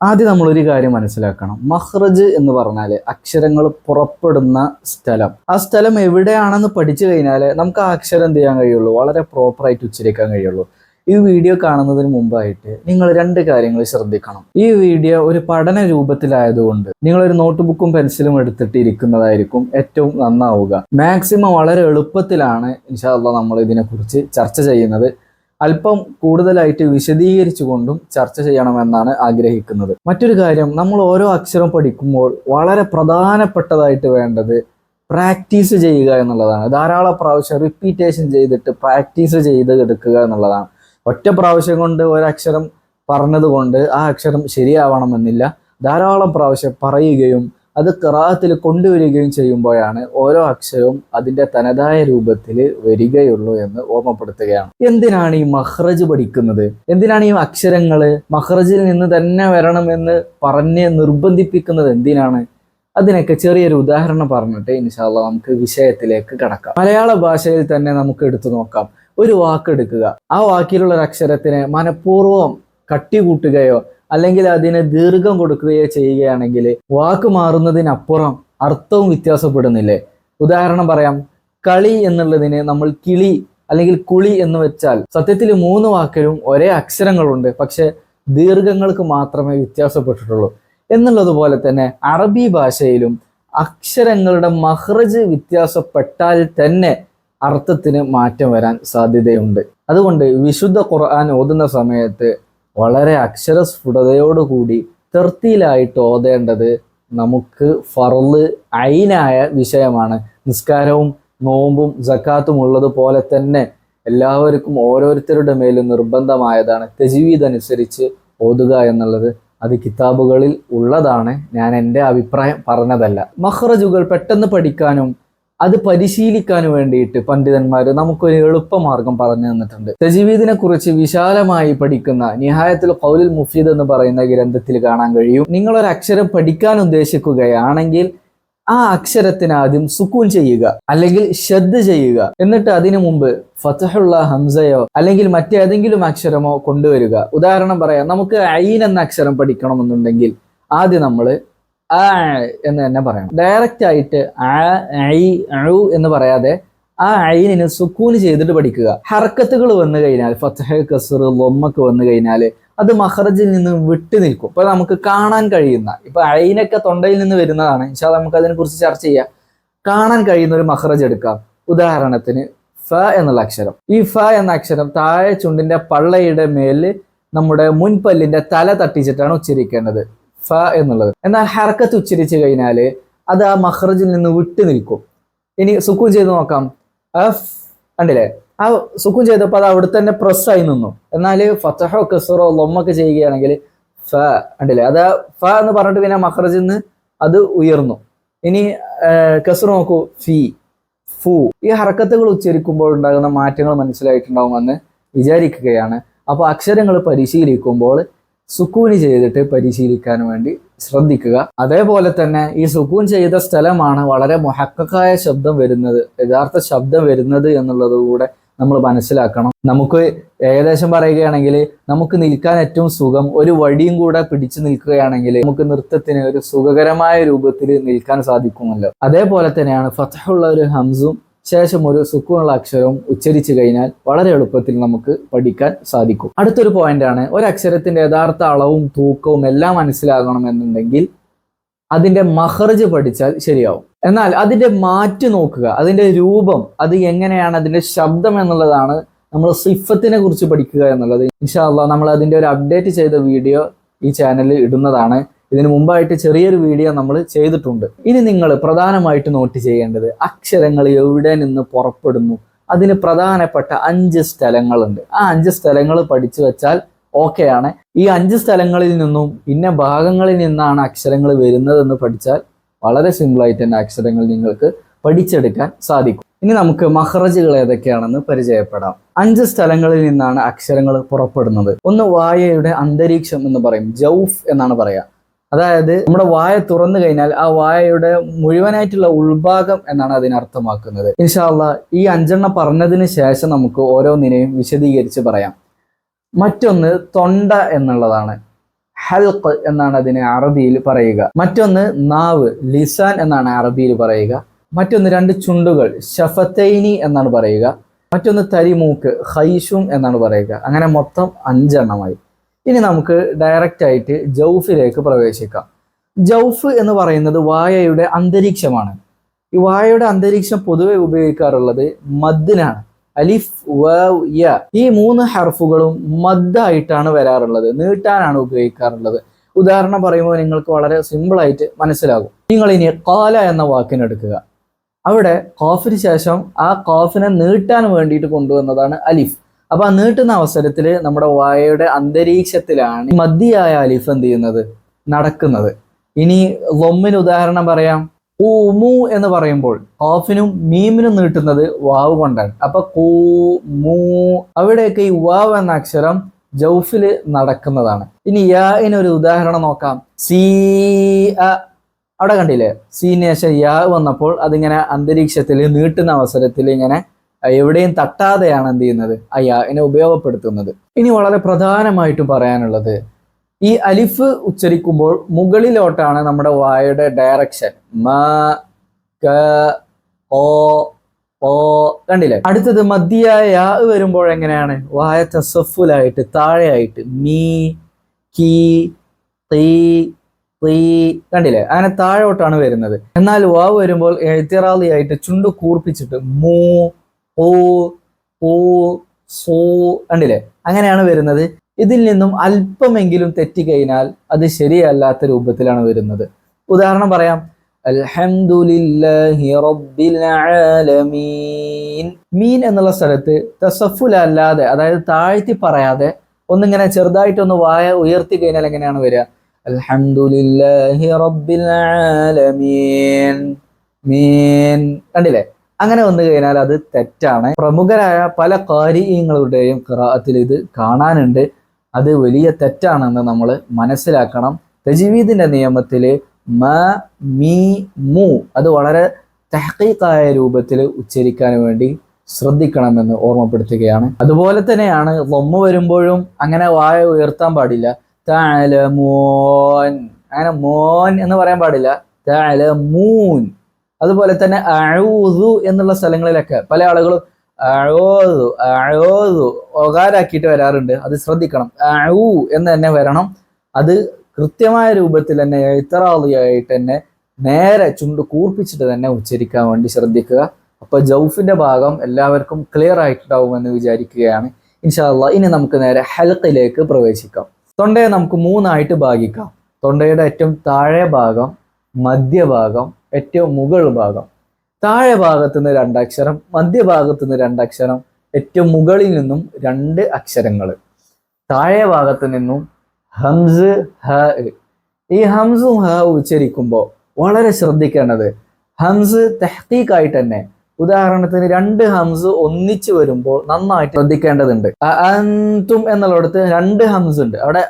ആദ്യം നമ്മളൊരു കാര്യം മനസ്സിലാക്കണം. മഖ്റജ് എന്ന് പറഞ്ഞാൽ അക്ഷരങ്ങൾ പുറപ്പെടുന്ന സ്ഥലം. ആ സ്ഥലം എവിടെയാണെന്ന് പഠിച്ചു കഴിഞ്ഞാൽ നമുക്ക് ആ അക്ഷരം എന്ത് ചെയ്യാൻ കഴിയുള്ളൂ, വളരെ പ്രോപ്പറായിട്ട് ഉച്ചരിക്കാൻ കഴിയുള്ളൂ. ഈ വീഡിയോ കാണുന്നതിന് മുമ്പായിട്ട് നിങ്ങൾ രണ്ട് കാര്യങ്ങൾ ശ്രദ്ധിക്കണം. ഈ വീഡിയോ ഒരു പഠന രൂപത്തിലായതുകൊണ്ട് നിങ്ങളൊരു നോട്ട് ബുക്കും പെൻസിലും എടുത്തിട്ട് ഇരിക്കുന്നതായിരിക്കും ഏറ്റവും നന്നാവുക. മാക്സിമം വളരെ എളുപ്പത്തിലാണ് ഇൻഷാ അല്ലാഹ് നമ്മൾ ഇതിനെക്കുറിച്ച് ചർച്ച ചെയ്യുന്നത്. അല്പം കൂടുതലായിട്ട് വിശദീകരിച്ചുകൊണ്ടും ചർച്ച ചെയ്യണമെന്നാണ് ആഗ്രഹിക്കുന്നത്. മറ്റൊരു കാര്യം, നമ്മൾ ഓരോ അക്ഷരം പഠിക്കുമ്പോൾ വളരെ പ്രധാനപ്പെട്ടതായിട്ട് വേണ്ടത് പ്രാക്ടീസ് ചെയ്യുക എന്നുള്ളതാണ്. ധാരാളം പ്രാവശ്യം റിപ്പീറ്റേഷൻ ചെയ്തിട്ട് പ്രാക്ടീസ് ചെയ്ത് എടുക്കുക എന്നുള്ളതാണ്. ഒറ്റ പ്രാവശ്യം കൊണ്ട് ഒരക്ഷരം പറഞ്ഞതുകൊണ്ട് ആ അക്ഷരം ശരിയാവണമെന്നില്ല. ധാരാളം പ്രാവശ്യം പറയുകയും അത് ഖിറാഅത്തിൽ കൊണ്ടുവരികയും ചെയ്യുമ്പോഴാണ് ഓരോ അക്ഷരവും അതിൻ്റെ തനതായ രൂപത്തിൽ വരികയുള്ളൂ എന്ന് ഓർമ്മപ്പെടുത്തുകയാണ്. എന്തിനാണ് ഈ മഖ്റജ് പഠിക്കുന്നത്? എന്തിനാണ് ഈ അക്ഷരങ്ങൾ മഖ്റജിൽ നിന്ന് തന്നെ വരണമെന്ന് പറഞ്ഞ് നിർബന്ധിപ്പിക്കുന്നത് എന്തിനാണ്? അതിനൊക്കെ ചെറിയൊരു ഉദാഹരണം പറഞ്ഞിട്ട് ഇൻഷാ അല്ലാഹ് നമുക്ക് വിഷയത്തിലേക്ക് കടക്കാം. മലയാള ഭാഷയിൽ തന്നെ നമുക്ക് എടുത്തു നോക്കാം. ഒരു വാക്ക് എടുക്കുക, ആ വാക്കിലുള്ള ഒരു അക്ഷരത്തിനെ മനഃപൂർവ്വം കട്ടി കൂട്ടുകയോ അല്ലെങ്കിൽ അതിന് ദീർഘം കൊടുക്കുകയോ ചെയ്യുകയാണെങ്കിൽ വാക്ക് മാറുന്നതിനപ്പുറം അർത്ഥവും വ്യത്യാസപ്പെടുന്നില്ലേ? ഉദാഹരണം പറയാം. കളി എന്നുള്ളതിന് നമ്മൾ കിളി അല്ലെങ്കിൽ കുളി എന്ന് വെച്ചാൽ സത്യത്തിൽ മൂന്ന് വാക്കിലും ഒരേ അക്ഷരങ്ങളുണ്ട്, പക്ഷെ ദീർഘങ്ങൾക്ക് മാത്രമേ വ്യത്യാസപ്പെട്ടിട്ടുള്ളൂ. എന്നുള്ളതുപോലെ തന്നെ അറബി ഭാഷയിലും അക്ഷരങ്ങളുടെ മഖ്റജ് വ്യത്യാസപ്പെട്ടാൽ തന്നെ അർത്ഥത്തിന് മാറ്റം വരാൻ സാധ്യതയുണ്ട്. അതുകൊണ്ട് വിശുദ്ധ ഖുർആൻ ഓതുന്ന സമയത്ത് വളരെ അക്ഷരസ്ഫുടതയോടുകൂടി തർത്തീലായിട്ട് ഓതേണ്ടത് നമുക്ക് ഫർള് ഐനായ വിഷയമാണ്. നിസ്കാരവും നോമ്പും സക്കാത്തും ഉള്ളതുപോലെ തന്നെ എല്ലാവർക്കും ഓരോരുത്തരുടെ മേലും നിർബന്ധമായതാണ് തജ്വീദ് അനുസരിച്ച് ഓതുക എന്നുള്ളത്. അത് കിതാബുകളിൽ ഉള്ളതാണ്, ഞാൻ എൻ്റെ അഭിപ്രായം പറഞ്ഞതല്ല. മഖ്റജുകൾ പെട്ടെന്ന് പഠിക്കാനും അത് പരിശീലിക്കാനും വേണ്ടിയിട്ട് പണ്ഡിതന്മാർ നമുക്കൊരു എളുപ്പമാർഗം പറഞ്ഞു തന്നിട്ടുണ്ട്. തജ്വീദിനെ കുറിച്ച് വിശാലമായി പഠിക്കുന്ന നിഹായത്തുൽ ഖൗലുൽ മുഫീദ് എന്ന് പറയുന്ന ഗ്രന്ഥത്തിൽ കാണാൻ കഴിയും. നിങ്ങളൊരു അക്ഷരം പഠിക്കാൻ ഉദ്ദേശിക്കുകയാണെങ്കിൽ ആ അക്ഷരത്തിന് ആദ്യം സുക്കൂൻ ചെയ്യുക അല്ലെങ്കിൽ ഷദ് ചെയ്യുക. എന്നിട്ട് അതിനു മുമ്പ് ഫതഹുള്ള ഹംസയോ അല്ലെങ്കിൽ മറ്റേതെങ്കിലും അക്ഷരമോ കൊണ്ടുവരിക. ഉദാഹരണം പറയാം, നമുക്ക് ഐൻ എന്ന അക്ഷരം പഠിക്കണമെന്നുണ്ടെങ്കിൽ ആദ്യം നമ്മൾ ആ എന്ന് തന്നെ പറയണം. ഡയറക്റ്റ് ആയിട്ട് എന്ന് പറയാതെ ആ ഐനിന് സുക്കൂന് ചെയ്തിട്ട് പഠിക്കുക. ഹർക്കത്തുകൾ വന്നു കഴിഞ്ഞാൽ ഫത്ഹ്, കസ്ർ, ലൊമ്മക്ക് വന്നു കഴിഞ്ഞാൽ അത് മഖ്റജിൽ നിന്ന് വിട്ടു നിൽക്കും. ഇപ്പൊ നമുക്ക് കാണാൻ കഴിയുന്ന, ഇപ്പൊ ഐനൊക്കെ തൊണ്ടയിൽ നിന്ന് വരുന്നതാണ്, ഇൻഷാ അല്ലാഹ് നമുക്ക് അതിനെ കുറിച്ച് ചർച്ച ചെയ്യാം. കാണാൻ കഴിയുന്ന ഒരു മഖ്റജ് എടുക്കാം. ഉദാഹരണത്തിന് ഫ എന്നുള്ള അക്ഷരം. ഈ ഫ എന്ന അക്ഷരം താഴെ ചുണ്ടിന്റെ പള്ളയുടെ മേല് നമ്മുടെ മുൻപല്ലിന്റെ തല തട്ടിച്ചിട്ടാണ് ഉച്ചരിക്കേണ്ടത്, ഫ എന്നുള്ളത്. എന്നാൽ ഹർക്കത്ത് ഉച്ചരിച്ചു കഴിഞ്ഞാൽ അത് ആ മഖ്റജിൽ നിന്ന് വിട്ടു നിൽക്കും. ഇനി സുക്കൂൻ ചെയ്ത് നോക്കാം. അഫ്, കണ്ടില്ലേ? ആ സുക്കൂൻ ചെയ്തപ്പോൾ അത് അവിടെ തന്നെ പ്രസ്സായി നിന്നു. എന്നാൽ ഫതഹോ കസ്റോ ലൊമ്മൊക്കെ ചെയ്യുകയാണെങ്കിൽ ഫ, കണ്ടില്ലേ? അത് ഫ എന്ന് പറഞ്ഞിട്ട് പിന്നെ മഖ്റജിൽ നിന്ന് അത് ഉയർന്നു. ഇനി കസ്ർ നോക്കൂ, ഫി, ഫു. ഈ ഹർക്കത്തുകൾ ഉച്ചരിക്കുമ്പോൾ ഉണ്ടാകുന്ന മാറ്റങ്ങൾ മനസ്സിലായിട്ടുണ്ടാവുമെന്ന് വിചാരിക്കുകയാണ്. അപ്പോൾ അക്ഷരങ്ങൾ പരിശീലിക്കുമ്പോൾ സുക്കൂന് ചെയ്തിട്ട് പരിശീലിക്കാൻ വേണ്ടി ശ്രദ്ധിക്കുക. അതേപോലെ തന്നെ ഈ സുക്കൂൻ ചെയ്ത സ്ഥലമാണ് വളരെ മുഹക്കക്കായ ശബ്ദം വരുന്നത്, യഥാർത്ഥ ശബ്ദം വരുന്നത് എന്നുള്ളത് കൂടെ നമ്മൾ മനസ്സിലാക്കണം. നമുക്ക് ഏകദേശം പറയുകയാണെങ്കിൽ നമുക്ക് നിൽക്കാൻ ഏറ്റവും സുഖം ഒരു വടിയും കൂടെ പിടിച്ചു നിൽക്കുകയാണെങ്കിൽ നമുക്ക് നൃത്തത്തിന് ഒരു സുഖകരമായ രൂപത്തിൽ നിൽക്കാൻ സാധിക്കുമല്ലോ. അതേപോലെ തന്നെയാണ് ഫതഹുള്ള ഒരു ഹംസും ശേഷം ഒരു സുക്കൂനുള്ള അക്ഷരവും ഉച്ചരിച്ചു കഴിഞ്ഞാൽ വളരെ എളുപ്പത്തിൽ നമുക്ക് പഠിക്കാൻ സാധിക്കും. അടുത്തൊരു പോയിന്റാണ്, ഒരക്ഷരത്തിന്റെ യഥാർത്ഥ അളവും തൂക്കവും എല്ലാം മനസ്സിലാകണമെന്നുണ്ടെങ്കിൽ അതിന്റെ മഖ്റജ് പഠിച്ചാൽ ശരിയാവും. എന്നാൽ അതിന്റെ മാറ്റ് നോക്കുക, അതിന്റെ രൂപം, അത് എങ്ങനെയാണ്, അതിന്റെ ശബ്ദം എന്നുള്ളതാണ് നമ്മൾ സിഫത്തിനെ കുറിച്ച് പഠിക്കുക എന്നുള്ളത്. ഇൻഷാ അല്ലാഹ് നമ്മൾ അതിന്റെ ഒരു അപ്ഡേറ്റ് ചെയ്ത വീഡിയോ ഈ ചാനലിൽ ഇടുന്നതാണ്. ഇതിനു മുമ്പായിട്ട് ചെറിയൊരു വീഡിയോ നമ്മൾ ചെയ്തിട്ടുണ്ട്. ഇനി നിങ്ങൾ പ്രധാനമായിട്ട് നോട്ട് ചെയ്യേണ്ടത് അക്ഷരങ്ങൾ എവിടെ നിന്ന് പുറപ്പെടുന്നു, അതിന് പ്രധാനപ്പെട്ട 5 സ്ഥലങ്ങളുണ്ട്. ആ 5 സ്ഥലങ്ങൾ പഠിച്ചു വെച്ചാൽ ഓക്കെയാണ്. ഈ 5 സ്ഥലങ്ങളിൽ നിന്നും പിന്നെ ഭാഗങ്ങളിൽ നിന്നാണ് അക്ഷരങ്ങൾ വരുന്നതെന്ന് പഠിച്ചാൽ വളരെ സിമ്പിളായിട്ട് തന്നെ അക്ഷരങ്ങൾ നിങ്ങൾക്ക് പഠിച്ചെടുക്കാൻ സാധിക്കും. ഇനി നമുക്ക് മഖ്റജുകൾ ഏതൊക്കെയാണെന്ന് പരിചയപ്പെടാം. 5 സ്ഥലങ്ങളിൽ നിന്നാണ് അക്ഷരങ്ങൾ പുറപ്പെടുന്നത്. ഒന്ന് വായയുടെ അന്തരീക്ഷം എന്ന് പറയും, ജൗഫ് എന്നാണ് പറയാ. അതായത് നമ്മുടെ വായ തുറന്നു കഴിഞ്ഞാൽ ആ വായയുടെ മുഴുവനായിട്ടുള്ള ഉൾഭാഗം എന്നാണ് അതിനർത്ഥമാക്കുന്നത്. ഇൻഷാ അല്ലാഹ് ഈ 5 പറഞ്ഞതിന് ശേഷം നമുക്ക് ഓരോന്നിനെയും വിശദീകരിച്ച് പറയാം. മറ്റൊന്ന് തൊണ്ട എന്നുള്ളതാണ്. ഹൽഖ് എന്നാണ് അതിനെ അറബിയിൽ പറയുക. മറ്റൊന്ന് നാവ്, ലിസാൻ എന്നാണ് അറബിയിൽ പറയുക. മറ്റൊന്ന് രണ്ട് ചുണ്ടുകൾ, ഷഫത്തൈനി എന്നാണ് പറയുക. മറ്റൊന്ന് തരിമൂക്ക്, ഖൈഷും എന്നാണ് പറയുക. അങ്ങനെ മൊത്തം 5 എണ്ണമായി. ഇനി നമുക്ക് ഡയറക്റ്റ് ആയിട്ട് ജൗഫിലേക്ക് പ്രവേശിക്കാം. ജൗഫ് എന്ന് പറയുന്നത് വായയുടെ അന്തരീക്ഷമാണ്. ഈ വായയുടെ അന്തരീക്ഷം പൊതുവെ ഉപയോഗിക്കാറുള്ളത് മദ്ദിനാണ്. അലിഫ്, വാവ്, യ ഈ 3 ഹർഫുകളും മദ്ദായിട്ടാണ് വരാറുള്ളത്, നീട്ടാനാണ് ഉപയോഗിക്കാറുള്ളത്. ഉദാഹരണം പറയുമ്പോൾ നിങ്ങൾക്ക് വളരെ സിമ്പിൾ ആയിട്ട് മനസ്സിലാകും. നിങ്ങൾ ഇനി ഖാല എന്ന വാക്കിനെടുക്കുക. അവിടെ ഖാഫിന് ശേഷം ആ ഖാഫിനെ നീട്ടാൻ വേണ്ടിയിട്ട് കൊണ്ടുവന്നതാണ് അലിഫ്. അപ്പൊ ആ നീട്ടുന്ന അവസരത്തിൽ നമ്മുടെ വായയുടെ അന്തരീക്ഷത്തിലാണ് മദ്ദിയായ അലിഫ് എന്ത് ചെയ്യുന്നത്, നടക്കുന്നത്. ഇനി ലൊമ്മിന് ഉദാഹരണം പറയാം. ഊമു എന്ന് പറയുമ്പോൾ ഖാഫിനും മീമിനും നീട്ടുന്നത് വാവ് കൊണ്ടാണ്. അപ്പൊ കൂ മൂ അവിടെയൊക്കെ ഈ വാവ് എന്ന അക്ഷരം ജൗഫില് നടക്കുന്നതാണ്. ഇനി യാഇനൊരു ഉദാഹരണം നോക്കാം. സീ അ, അവിടെ കണ്ടില്ലേ, സീന് ശേഷം യാ വന്നപ്പോൾ അതിങ്ങനെ അന്തരീക്ഷത്തിൽ നീട്ടുന്ന അവസരത്തിൽ ഇങ്ങനെ എവിടെയും തട്ടാതെയാണ് എന്ത് ചെയ്യുന്നത്, ആ യാഇനെ ഉപയോഗപ്പെടുത്തുന്നത്. ഇനി വളരെ പ്രധാനമായിട്ടും പറയാനുള്ളത്, ഈ അലിഫ് ഉച്ചരിക്കുമ്പോൾ മുകളിലോട്ടാണ് നമ്മുടെ വായയുടെ ഡയറക്ഷൻ. മ, ക, ഓ, ഓ കണ്ടില്ലേ. അടുത്തത് മദ്ദിയായ യാ വരുമ്പോൾ എങ്ങനെയാണ്, വായ തസഫുലായിട്ട് താഴെയായിട്ട് മീ, കീ, തീ, തീ കണ്ടില്ലേ, അങ്ങനെ താഴോട്ടാണ് വരുന്നത്. എന്നാൽ വാവ് വരുമ്പോൾ എഴുത്തിറാളിയായിട്ട് ചുണ്ടു കൂർപ്പിച്ചിട്ട് മൂ, ഓ, ഓ, സോ കണ്ടില്ലേ, അങ്ങനെയാണ് വരുന്നത്. ഇതിൽ നിന്നും അല്പമെങ്കിലും തെറ്റിക്കഴിഞ്ഞാൽ അത് ശരിയല്ലാത്ത രൂപത്തിലാണ് വരുന്നത്. ഉദാഹരണം പറയാം. അൽഹംദുലില്ലാഹി റബ്ബിൽ ആലമീൻ. മീൻ എന്നുള്ള സ്ഥലത്ത് തസഫുൽ അല്ലാതെ, അതായത് താഴ്ത്തി പറയാതെ ഒന്നിങ്ങനെ ചെറുതായിട്ടൊന്ന് വായ ഉയർത്തി കഴിഞ്ഞാൽ എങ്ങനെയാണ് വരിക, അൽഹംദുലില്ലാഹി റബ്ബിൽ ആലമീൻ, മീൻ കണ്ടില്ലേ. അങ്ങനെ വന്നു കഴിഞ്ഞാൽ അത് തെറ്റാണ്. പ്രമുഖരായ പല ഖാരിഈങ്ങളുടെയും ഖിറാഅത്തിൽ ഇത് കാണാനുണ്ട്. അത് വലിയ തെറ്റാണെന്ന് നമ്മൾ മനസ്സിലാക്കണം. തജ്വീദിന്റെ നിയമത്തിൽ മ, മീ, മു അത് വളരെ തഹ്ഖീഖായ രൂപത്തിൽ ഉച്ചരിക്കാൻ വേണ്ടി ശ്രദ്ധിക്കണമെന്ന് ഓർമ്മപ്പെടുത്തുകയാണ്. അതുപോലെ തന്നെയാണ് ലൊമ്മ് വരുമ്പോഴും അങ്ങനെ വായ ഉയർത്താൻ പാടില്ല. തഅലമൂൻ, അങ്ങനെ മോൻ എന്ന് പറയാൻ പാടില്ല, തഅലമൂൻ. അതുപോലെ തന്നെ അഊദു എന്നുള്ള സ്ഥലങ്ങളിലൊക്കെ പല ആളുകളും അഊദു അഊദു ഒകാരാക്കിയിട്ട് വരാറുണ്ട്. അത് ശ്രദ്ധിക്കണം. അഊ എന്ന് തന്നെ വരണം. അത് കൃത്യമായ രൂപത്തിൽ തന്നെ എഴുത്തറാളിയായിട്ട് തന്നെ നേരെ ചുണ്ട് കൂർപ്പിച്ചിട്ട് തന്നെ ഉച്ചരിക്കാൻ വേണ്ടി ശ്രദ്ധിക്കുക. അപ്പൊ ജൗഫിന്റെ ഭാഗം എല്ലാവർക്കും ക്ലിയർ ആയിട്ടുണ്ടാവുമെന്ന് വിചാരിക്കുകയാണ്. ഇൻഷാ അല്ലാഹ് ഇനി നമുക്ക് നേരെ ഹൽഖിലേക്ക് പ്രവേശിക്കാം. തൊണ്ടയെ നമുക്ക് 3ആയിട്ട് ഭാഗിക്കാം. തൊണ്ടയുടെ ഏറ്റവും താഴെ ഭാഗം, മധ്യഭാഗം, ഏറ്റവും മുകൾ ഭാഗം. താഴെ ഭാഗത്തു നിന്ന് 2 അക്ഷരം, മധ്യഭാഗത്തു നിന്ന് 2 അക്ഷരം, ഏറ്റവും മുകളിൽ നിന്നും 2 അക്ഷരങ്ങൾ. താഴെ ഭാഗത്ത് നിന്നും ഹംസ്, ഹ. ഈ ഹംസും ഹ ഉച്ചരിക്കുമ്പോൾ വളരെ ശ്രദ്ധിക്കേണ്ടത്, ഹംസ് തഹ്ഖീഖായിട്ട് തന്നെ. ഉദാഹരണത്തിന് 2 ഹംസ് ഒന്നിച്ച് വരുമ്പോൾ നന്നായിട്ട് ശ്രദ്ധിക്കേണ്ടതുണ്ട്. അൻതും എന്നുള്ളിടത്ത് 2 ഹംസ് ഉണ്ട്. അവിടെ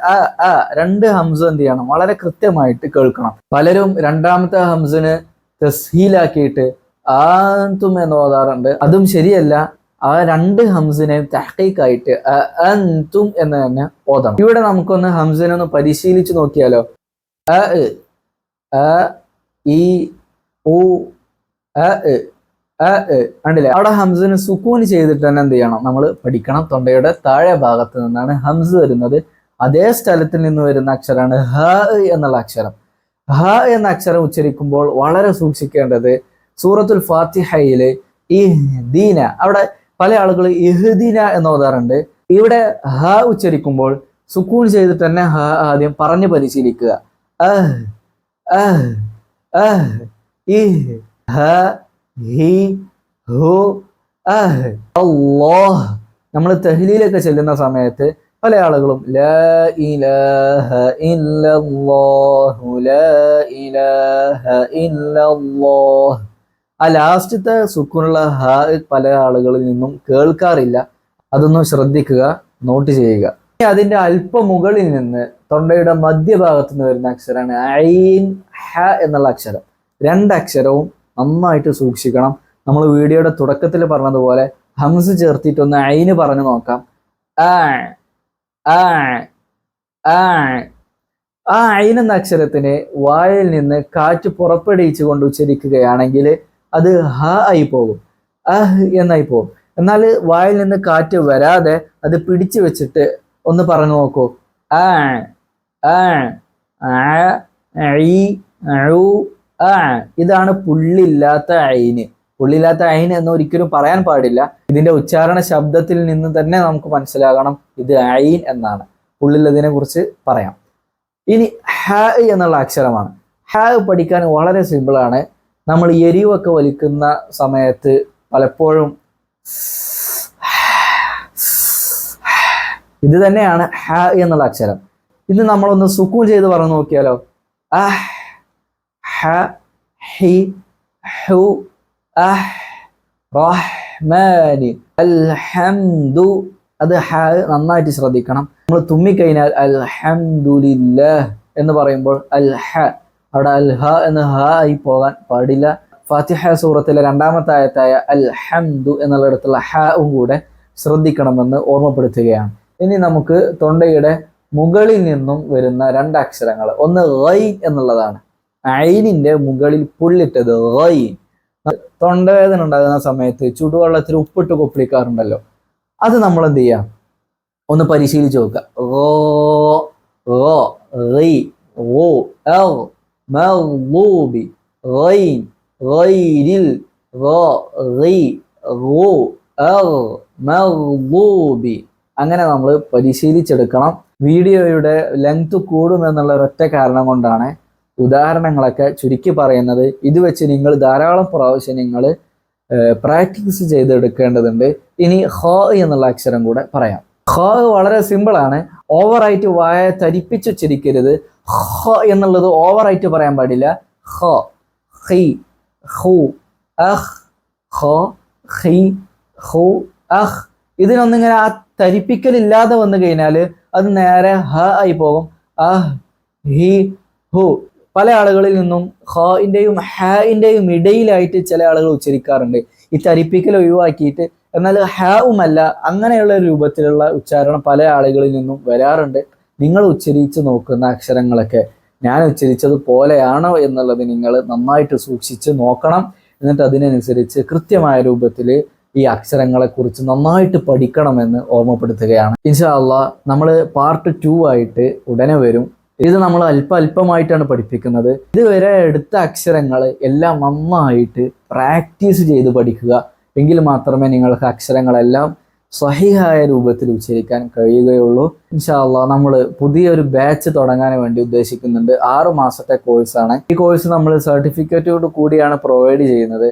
2 ഹംസ് എന്ത് ചെയ്യണം, വളരെ കൃത്യമായിട്ട് കേൾക്കണം. പലരും 2ാമത്തെ ഹംസിന് തസ്ഹീലാക്കിയിട്ട് ആൻതും എന്ന് ഓതാറുണ്ട്. അതും ശരിയല്ല. ആ 2 ഹംസിനെ തഹ്ഖീഖായിട്ട് അൻതും എന്ന് തന്നെ ഓതണം. ഇവിടെ നമുക്കൊന്ന് ഹംസിനെ ഒന്ന് പരിശീലിച്ച് നോക്കിയാലോ. അ, അ, ഇ, ഉ, അ, കണ്ടില്ലേ. അവിടെ ഹംസിന് സുക്കൂൻ ചെയ്തിട്ട് തന്നെ എന്ത് ചെയ്യണം, നമ്മൾ പഠിക്കണം. തൊണ്ടയുടെ താഴെ ഭാഗത്ത് നിന്നാണ് ഹംസ് വരുന്നത്. അതേ സ്ഥലത്തിൽ നിന്ന് വരുന്ന അക്ഷരമാണ് ഹ എന്നുള്ള അക്ഷരം. ഹ എന്ന അക്ഷരം ഉച്ചരിക്കുമ്പോൾ വളരെ സൂക്ഷിക്കേണ്ടത്, സൂറത്തുൽ ഫാത്തിഹയില് ഇഹ്ദീന, അവിടെ പല ആളുകൾ ഇഹ്ദീന എന്ന് ഓതാറുണ്ട്. ഇവിടെ ഹ ഉച്ചരിക്കുമ്പോൾ സുക്കൂൻ ചെയ്തിട്ട് തന്നെ ഹ ആദ്യം പറഞ്ഞു പരിശീലിക്കുക. അഹ്, അഹ്, അഹ്, ഇഹ്, ഹ, ഹി, ഹു, അഹ്, അല്ലാഹ്. നമ്മൾ തഹ്ലീലൊക്കെ ചെല്ലുന്ന സമയത്ത് പല ആളുകളും ലാ ഇലാഹ ഇല്ലല്ലാഹു ലാ ഇലാഹ ഇല്ലല്ലാഹ്, ആ ലാസ്റ്റത്തെ സുക്കൂനുള്ള ഹ പല ആളുകളിൽ നിന്നും കേൾക്കാറില്ല. അതൊന്നും ശ്രദ്ധിക്കുക, നോട്ട് ചെയ്യുക. അതിന്റെ അല്പ മുകളിൽ നിന്ന് തൊണ്ടയുടെ മധ്യഭാഗത്ത് നിന്ന് വരുന്ന അക്ഷരമാണ് ഐൻ, ഹ എന്നുള്ള അക്ഷരം. 2 അക്ഷരവും നന്നായിട്ട് സൂക്ഷിക്കണം. നമ്മൾ വീഡിയോയുടെ തുടക്കത്തിൽ പറഞ്ഞതുപോലെ ഹംസ് ചേർത്തിട്ടൊന്ന് ഐന് പറഞ്ഞു നോക്കാം. ആ, ആ, ആ. ആ ഐൻ എന്ന അക്ഷരത്തിനെ വായിൽ നിന്ന് കാറ്റ് പുറപ്പെടുവിച്ചു കൊണ്ട് ഉച്ചരിക്കുകയാണെങ്കിൽ അത് ഹ ആയി പോകും, എന്നായി പോകും. എന്നാൽ വായിൽ നിന്ന് കാറ്റ് വരാതെ അത് പിടിച്ചു വെച്ചിട്ട് ഒന്ന് പറഞ്ഞു നോക്കൂ. ആ ആ ഇതാണ് പുള്ളില്ലാത്ത ഐന്. പുള്ളില്ലാത്ത ഐൻ എന്ന് ഒരിക്കലും പറയാൻ പാടില്ല. ഇതിന്റെ ഉച്ചാരണ ശബ്ദത്തിൽ നിന്ന് തന്നെ നമുക്ക് മനസ്സിലാകണം ഇത് ഐൻ എന്നാണ്. പുള്ളില്ലതിനെ കുറിച്ച് പറയാം. ഇനി ഹ എന്നുള്ള അക്ഷരമാണ്. ഹ പഠിക്കാൻ വളരെ സിമ്പിളാണ്. നമ്മൾ എരിവൊക്കെ വലിക്കുന്ന സമയത്ത് പലപ്പോഴും ഇത് തന്നെയാണ് ഹ എന്നുള്ള അക്ഷരം. ഇത് നമ്മളൊന്ന് സുക്കൂൻ ചെയ്ത് പറഞ്ഞു നോക്കിയാലോ. അഹ് ഹ ഹി ഹു അഹ് റഹ്മാനി അൽഹംദു. അത് ഹ നന്നായിട്ട് ശ്രദ്ധിക്കണം. നമ്മൾ തുമ്മിക്കഴിഞ്ഞാൽ അൽഹംദുലില്ലാഹ് എന്ന് പറയുമ്പോൾ അൽ ഹ അവിടെ അൽ ഹ എന്ന് ഹ ആയി പോകാൻ പാടില്ല. ഫാത്തിഹ സൂറത്തിലെ 2ാമത്തെ ആയത്തായ അൽഹംദു എന്നുള്ളിടത്തുള്ള ഹവും കൂടെ ശ്രദ്ധിക്കണമെന്ന് ഓർമ്മപ്പെടുത്തുകയാണ്. ഇനി നമുക്ക് തൊണ്ടയുടെ മുകളിൽ നിന്നും വരുന്ന 2 അക്ഷരങ്ങൾ. ഒന്ന് ഗൈൻ എന്നുള്ളതാണ്. ഐനിന്റെ മുകളിൽ പുള്ളിട്ടത് ഗൈൻ. തൊണ്ടവേദന ഉണ്ടാകുന്ന സമയത്ത് ചുടുവെള്ളത്തിൽ ഉപ്പിട്ട് കൊപ്പിളിക്കാറുണ്ടല്ലോ. അത് നമ്മൾ എന്ത് ചെയ്യാം, ഒന്ന് പരിശീലിച്ച് നോക്കുക. അങ്ങനെ നമ്മൾ പരിശീലിച്ചെടുക്കണം. വീഡിയോയുടെ ലെങ്ത് കൂടുമെന്നുള്ള ഒരൊറ്റ കാരണം കൊണ്ടാണ് ഉദാഹരണങ്ങളൊക്കെ ചുരുക്കി പറയുന്നത്. ഇത് വെച്ച് നിങ്ങൾ ധാരാളം പ്രാവശ്യം നിങ്ങൾ പ്രാക്ടീസ് ചെയ്തെടുക്കേണ്ടതുണ്ട്. ഇനി ഹ എന്നുള്ള അക്ഷരം കൂടെ പറയാം. ഹ വളരെ സിമ്പിളാണ്. ഓവറായിട്ട് വായ തരിപ്പിച്ചുച്ചരിക്കരുത്. ഹ എന്നുള്ളത് ഓവറായിട്ട് പറയാൻ പാടില്ല. ഹ ഹി ഹു അഹ് ഹ ഹി ഹു അഹ്. ഇതിനൊന്നിങ്ങനെ ആ തരിപ്പിക്കലില്ലാതെ വന്നു കഴിഞ്ഞാൽ അത് നേരെ ഹ ആയി പോകും. അഹ് ഹി ഹു. പല ആളുകളിൽ നിന്നും ഹിന്റെയും ഹാന്റെയും ഇടയിലായിട്ട് ചില ആളുകൾ ഉച്ചരിക്കാറുണ്ട്. ഈ തരിപ്പിക്കൽ ഒഴിവാക്കിയിട്ട്, എന്നാൽ ഹാവുമല്ല അങ്ങനെയുള്ള രൂപത്തിലുള്ള ഉച്ചാരണം പല ആളുകളിൽ നിന്നും വരാറുണ്ട്. നിങ്ങൾ ഉച്ചരിച്ച് നോക്കുന്ന അക്ഷരങ്ങളൊക്കെ ഞാൻ ഉച്ചരിച്ചത് പോലെയാണോ എന്നുള്ളത് നിങ്ങൾ നന്നായിട്ട് സൂക്ഷിച്ച് നോക്കണം. എന്നിട്ട് അതിനനുസരിച്ച് കൃത്യമായ രൂപത്തിൽ ഈ അക്ഷരങ്ങളെ കുറിച്ച് നന്നായിട്ട് പഠിക്കണമെന്ന് ഓർമ്മപ്പെടുത്തുകയാണ്. ഇൻഷാ അല്ലാഹ് നമ്മൾ പാർട്ട് 2 ആയിട്ട് ഉടനെ വരും. ഇത് നമ്മൾ അല്പമായിട്ടാണ് പഠിപ്പിക്കുന്നത്. ഇതുവരെ എടുത്ത അക്ഷരങ്ങൾ എല്ലാം നന്നായിട്ട് പ്രാക്ടീസ് ചെയ്ത് പഠിക്കുക. എങ്കിൽ മാത്രമേ നിങ്ങൾക്ക് അക്ഷരങ്ങളെല്ലാം സ്വഹീഹായ രൂപത്തിൽ ഉച്ചരിക്കാൻ കഴിയുകയുള്ളൂ. ഇൻഷാ അല്ലാഹ് നമ്മൾ പുതിയൊരു ബാച്ച് തുടങ്ങാൻ വേണ്ടി ഉദ്ദേശിക്കുന്നുണ്ട്. 6 മാസത്തെ കോഴ്സാണ്. ഈ കോഴ്സ് നമ്മൾ സർട്ടിഫിക്കറ്റോട് കൂടിയാണ് പ്രൊവൈഡ് ചെയ്യുന്നത്.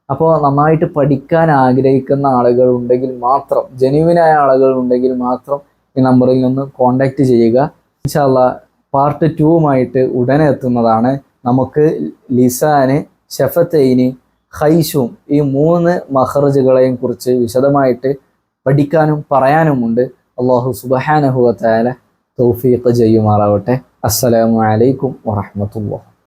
അപ്പോൾ നന്നായിട്ട് പഠിക്കാൻ ആഗ്രഹിക്കുന്ന ആളുകൾ ഉണ്ടെങ്കിൽ മാത്രം, ജെന്യുവിനായ ആളുകൾ ഉണ്ടെങ്കിൽ മാത്രം ഈ നമ്പറിൽ നിന്ന് കോൺടാക്റ്റ് ചെയ്യുക. ഇൻഷാ അല്ലാഹ് പാർട്ട് 2 ഉടനെ എത്തുന്നതാണ്. നമുക്ക് ലിസാന്, ഷഫത്തൈന്, ഖൈഷും ഈ 3 മഖ്റജുകളെയും കുറിച്ച് വിശദമായിട്ട് പഠിക്കാനും പറയാനുമുണ്ട്. അല്ലാഹു സുബ്ഹാനഹു വ തആല തൗഫീഖ് ചെയ്യുമാറാവട്ടെ. അസ്സലാമു അലൈക്കും വറഹ്മത്തുള്ളാഹി.